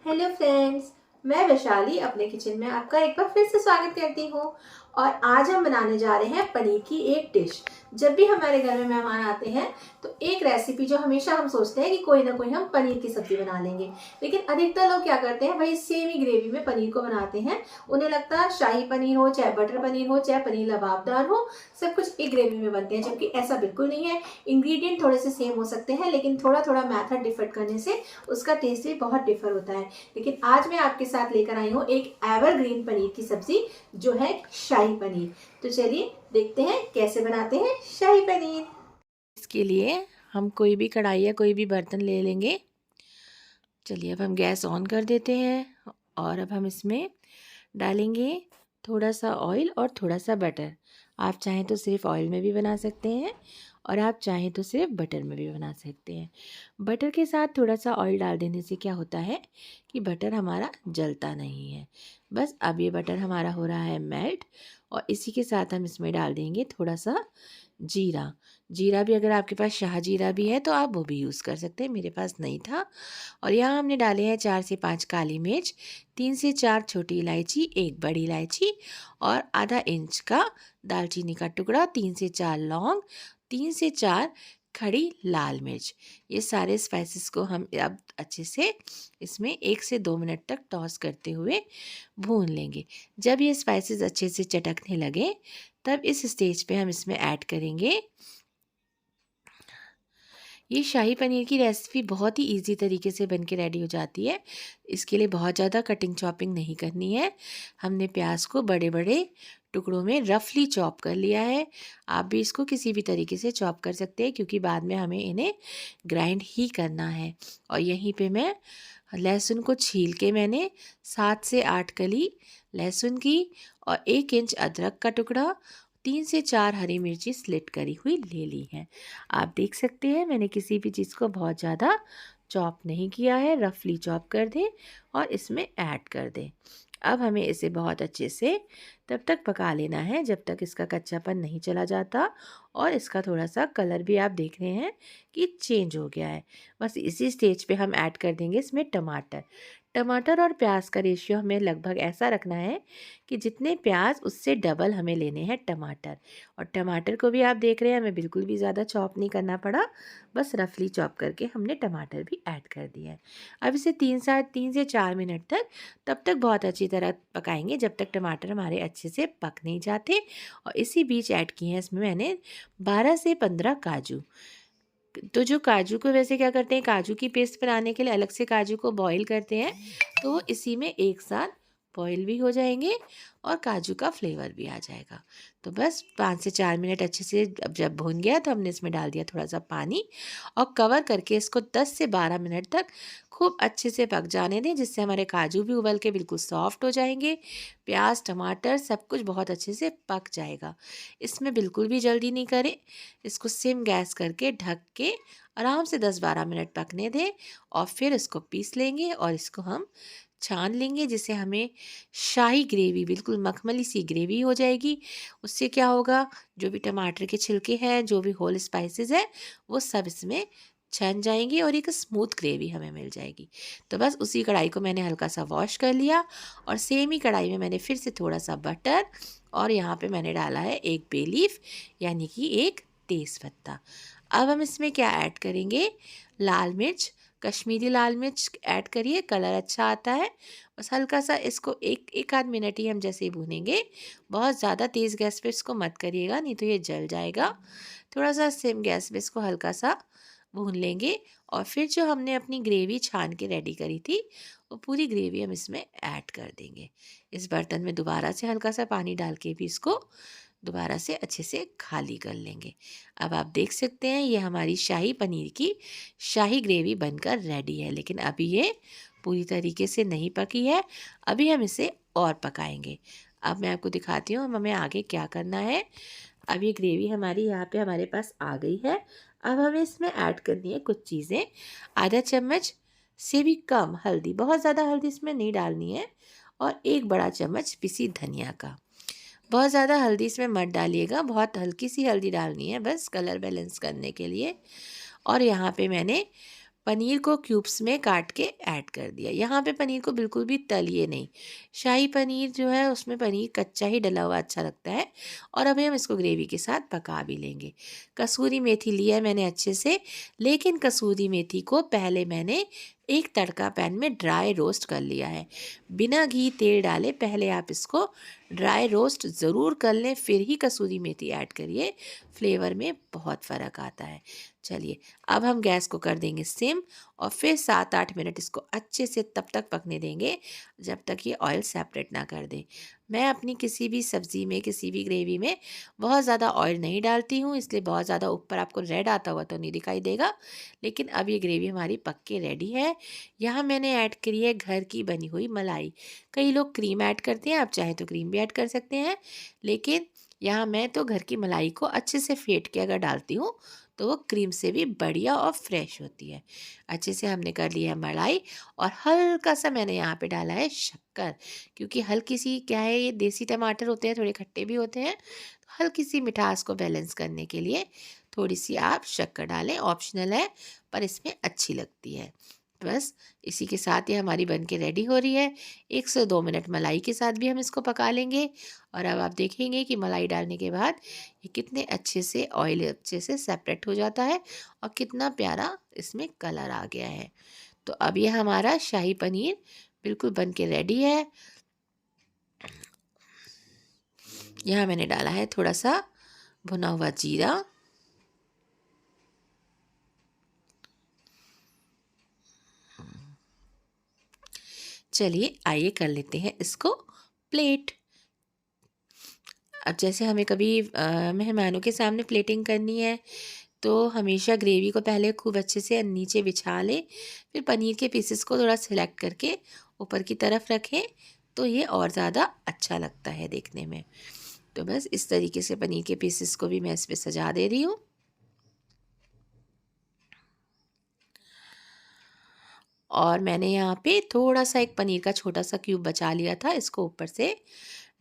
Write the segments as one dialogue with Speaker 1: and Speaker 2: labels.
Speaker 1: Hello friends, मैं वैशाली अपने kitchen में आपका एक बार फिर से स्वागत करती हूँ। और आज हम बनाने जा रहे हैं पनीर की एक डिश। जब भी हमारे घर में मेहमान आते हैं तो एक रेसिपी जो हमेशा हम सोचते हैं कि कोई ना कोई हम पनीर की सब्जी बना लेंगे, लेकिन अधिकतर लोग क्या करते हैं, वही सेम ही ग्रेवी में पनीर को बनाते हैं। उन्हें लगता है शाही पनीर हो, चाहे बटर पनीर हो, चाहे पनीर लबाबदार हो, सब कुछ एक ग्रेवी में बनते हैं, जबकि ऐसा बिल्कुल नहीं है। इंग्रेडिएंट थोड़े से सेम हो सकते हैं, लेकिन थोड़ा थोड़ा मेथड डिफर करने से उसका टेस्ट भी बहुत डिफर होता है। लेकिन आज मैं आपके साथ लेकर आई हूँ एक एवरग्रीन पनीर की सब्जी, जो है शाही पनीर। तो चलिए देखते हैं कैसे बनाते हैं शाही पनीर।
Speaker 2: इसके लिए हम कोई भी कढ़ाई या कोई भी बर्तन ले लेंगे। चलिए अब हम गैस ऑन कर देते हैं और अब हम इसमें डालेंगे थोड़ा सा ऑयल और थोड़ा सा बटर। आप चाहें तो सिर्फ ऑयल में भी बना सकते हैं और आप चाहें तो सिर्फ बटर में भी बना सकते हैं। बटर के साथ थोड़ा सा ऑयल डाल देने से क्या होता है कि बटर हमारा जलता नहीं है। बस अब ये बटर हमारा हो रहा है मेल्ट और इसी के साथ हम इसमें डाल देंगे थोड़ा सा जीरा। जीरा भी अगर आपके पास शाह जीरा भी है तो आप वो भी यूज़ कर सकते हैं, मेरे पास नहीं था। और यहाँ हमने डाले हैं 4 से 5 काली मिर्च, 3 से 4 छोटी इलायची, 1 बड़ी इलायची और आधा इंच का दालचीनी का टुकड़ा, 3 से 4 लौंग, 3 से 4 खड़ी लाल मिर्च। ये सारे स्पाइसेस को हम अब अच्छे से इसमें 1 से 2 मिनट तक टॉस करते हुए भून लेंगे। जब ये स्पाइसेस अच्छे से चटकने लगे तब इस स्टेज पे हम इसमें ऐड करेंगे। ये शाही पनीर की रेसिपी बहुत ही इजी तरीके से बन के रेडी हो जाती है। इसके लिए बहुत ज़्यादा कटिंग चॉपिंग नहीं करनी है। हमने प्याज को बड़े बड़े टुकड़ों में रफली चॉप कर लिया है। आप भी इसको किसी भी तरीके से चॉप कर सकते हैं, क्योंकि बाद में हमें इन्हें ग्राइंड ही करना है। और यहीं पे मैं लहसुन को छील के मैंने 7 से 8 कली लहसुन की और 1 इंच अदरक का टुकड़ा, 3 से 4 हरी मिर्ची स्लिट करी हुई ले ली है। आप देख सकते हैं मैंने किसी भी चीज़ को बहुत ज़्यादा चॉप नहीं किया है, रफली चॉप कर दें और इसमें ऐड कर दें। अब हमें इसे बहुत अच्छे से तब तक पका लेना है जब तक इसका कच्चापन नहीं चला जाता और इसका थोड़ा सा कलर भी आप देख रहे हैं कि चेंज हो गया है। बस इसी स्टेज पे हम ऐड कर देंगे इसमें टमाटर। टमाटर और प्याज का रेशियो हमें लगभग ऐसा रखना है कि जितने प्याज उससे डबल हमें लेने हैं टमाटर। और टमाटर को भी आप देख रहे हैं हमें बिल्कुल भी ज़्यादा चॉप नहीं करना पड़ा, बस रफली चॉप करके हमने टमाटर भी ऐड कर दिया है। अब इसे 3 से 4 मिनट तक तब तक बहुत अच्छी तरह पकाएंगे जब तक टमाटर हमारे अच्छे से पक नहीं जाते। और इसी बीच ऐड किए हैं इसमें मैंने 12 से 15 काजू। तो जो काजू को वैसे क्या करते हैं, काजू की पेस्ट बनाने के लिए अलग से काजू को बॉईल करते हैं, तो इसी में एक साथ बॉईल भी हो जाएंगे और काजू का फ्लेवर भी आ जाएगा। तो बस 5 से 4 मिनट अच्छे से अब जब भून गया तो हमने इसमें डाल दिया थोड़ा सा पानी और कवर करके इसको 10 से 12 मिनट तक खूब अच्छे से पक जाने दें, जिससे हमारे काजू भी उबल के बिल्कुल सॉफ्ट हो जाएंगे। प्याज टमाटर सब कुछ बहुत अच्छे से पक जाएगा। इसमें बिल्कुल भी जल्दी नहीं करें, इसको सिम गैस करके ढक के आराम से 10-12 मिनट पकने दें और फिर इसको पीस लेंगे और इसको हम छान लेंगे, जिससे हमें शाही ग्रेवी बिल्कुल मखमली सी ग्रेवी हो जाएगी। उससे क्या होगा, जो भी टमाटर के छिलके हैं, जो भी होल स्पाइसेस हैं, वो सब इसमें छन जाएंगे और एक स्मूथ ग्रेवी हमें मिल जाएगी। तो बस उसी कढ़ाई को मैंने हल्का सा वॉश कर लिया और सेम ही कढ़ाई में मैंने फिर से थोड़ा सा बटर और यहाँ पे मैंने डाला है 1 बे लीफ यानी कि 1 तेज़ पत्ता। अब हम इसमें क्या ऐड करेंगे, लाल मिर्च, कश्मीरी लाल मिर्च ऐड करिए, कलर अच्छा आता है। बस हल्का सा इसको एक आध मिनट ही हम जैसे ही भूनेंगे, बहुत ज़्यादा तेज़ गैस पे इसको मत करिएगा, नहीं तो ये जल जाएगा। थोड़ा सा सिम गैस पे इसको हल्का सा भून लेंगे और फिर जो हमने अपनी ग्रेवी छान के रेडी करी थी, वो पूरी ग्रेवी हम इसमें ऐड कर देंगे। इस बर्तन में दोबारा से हल्का सा पानी डाल के भी इसको दोबारा से अच्छे से खाली कर लेंगे। अब आप देख सकते हैं ये हमारी शाही पनीर की शाही ग्रेवी बनकर रेडी है, लेकिन अभी ये पूरी तरीके से नहीं पकी है। अभी हम इसे और पकाएंगे। अब मैं आपको दिखाती हूँ हमें आगे क्या करना है। अब ये ग्रेवी हमारी यहाँ पे हमारे पास आ गई है। अब हमें इसमें ऐड करनी है कुछ चीज़ें। आधा चम्मच से भी कम हल्दी, बहुत ज़्यादा हल्दी इसमें नहीं डालनी है, और 1 बड़ा चम्मच पिसी धनिया का। बहुत ज़्यादा हल्दी इसमें मत डालिएगा, बहुत हल्की सी हल्दी डालनी है बस कलर बैलेंस करने के लिए। और यहाँ पे मैंने पनीर को क्यूब्स में काट के ऐड कर दिया। यहाँ पे पनीर को बिल्कुल भी तलिए नहीं। शाही पनीर जो है उसमें पनीर कच्चा ही डला हुआ अच्छा लगता है। और अभी हम इसको ग्रेवी के साथ पका भी लेंगे। कसूरी मेथी लिया है मैंने अच्छे से, लेकिन कसूरी मेथी को पहले मैंने एक तड़का पैन में ड्राई रोस्ट कर लिया है। बिना घी तेल डाले पहले आप इसको ड्राई रोस्ट ज़रूर कर लें, फिर ही कसूरी मेथी ऐड करिए। फ्लेवर में बहुत फ़र्क आता है। चलिए अब हम गैस को कर देंगे सिम और फिर 7-8 मिनट इसको अच्छे से तब तक पकने देंगे जब तक ये ऑयल सेपरेट ना कर दे। मैं अपनी किसी भी सब्ज़ी में, किसी भी ग्रेवी में बहुत ज़्यादा ऑयल नहीं डालती हूँ, इसलिए बहुत ज़्यादा ऊपर आपको रेड आता हुआ तो नहीं दिखाई देगा। लेकिन अब ये ग्रेवी हमारी पक के रेडी है। यहाँ मैंने ऐड करी है घर की बनी हुई मलाई। कई लोग क्रीम ऐड करते हैं, आप चाहे तो क्रीम भी ऐड कर सकते हैं, लेकिन यहाँ मैं तो घर की मलाई को अच्छे से फेंट के अगर डालती हूँ तो वो क्रीम से भी बढ़िया और फ्रेश होती है। अच्छे से हमने कर लिया है मलाई और हल्का सा मैंने यहाँ पे डाला है शक्कर, क्योंकि हल्की सी क्या है, ये देसी टमाटर होते हैं, थोड़े खट्टे भी होते हैं, तो हल्की सी मिठास को बैलेंस करने के लिए थोड़ी सी आप शक्कर डालें। ऑप्शनल है पर इसमें अच्छी लगती है। बस इसी के साथ ये हमारी बन के रेडी हो रही है। 1 से 2 मिनट मलाई के साथ भी हम इसको पका लेंगे। और अब आप देखेंगे कि मलाई डालने के बाद ये कितने अच्छे से ऑयल अच्छे से सेपरेट हो जाता है और कितना प्यारा इसमें कलर आ गया है। तो अब ये हमारा शाही पनीर बिल्कुल बन के रेडी है। यहाँ मैंने डाला है थोड़ा सा भुना हुआ जीरा, चलिए आइए कर लेते हैं इसको प्लेट। अब जैसे हमें कभी मेहमानों के सामने प्लेटिंग करनी है तो हमेशा ग्रेवी को पहले खूब अच्छे से नीचे बिछा लें, फिर पनीर के पीसेस को थोड़ा सिलेक्ट करके ऊपर की तरफ रखें तो ये और ज़्यादा अच्छा लगता है देखने में। तो बस इस तरीके से पनीर के पीसेस को भी मैं इस पर सजा दे रही हूँ। और मैंने यहाँ पे थोड़ा सा एक पनीर का छोटा सा क्यूब बचा लिया था इसको ऊपर से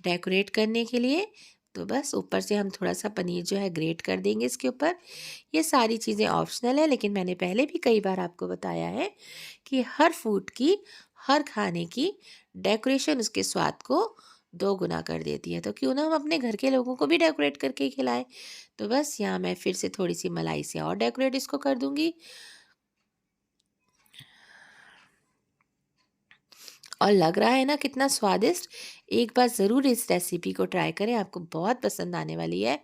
Speaker 2: डेकोरेट करने के लिए। तो बस ऊपर से हम थोड़ा सा पनीर जो है ग्रेट कर देंगे इसके ऊपर। ये सारी चीज़ें ऑप्शनल है, लेकिन मैंने पहले भी कई बार आपको बताया है कि हर फूड की, हर खाने की डेकोरेशन उसके स्वाद को 2 गुना कर देती है। तो क्यों ना हम अपने घर के लोगों को भी डेकोरेट करके ही खिलाएं। तो बस यहाँ मैं फिर से थोड़ी सी मलाई से और डेकोरेट इसको कर दूँगी। और लग रहा है ना कितना स्वादिष्ट। एक बार ज़रूर इस रेसिपी को ट्राई करें, आपको बहुत पसंद आने वाली है।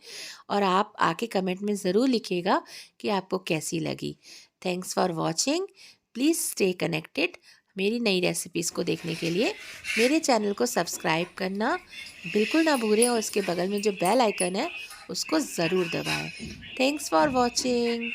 Speaker 2: और आप आके कमेंट में ज़रूर लिखिएगा कि आपको कैसी लगी। Thanks for watching. Please stay connected. मेरी नई रेसिपीज़ को देखने के लिए मेरे चैनल को सब्सक्राइब करना बिल्कुल ना भूलें और उसके बगल में जो बेल आइकन है उसको ज़रूर दबाएं। Thanks for watching.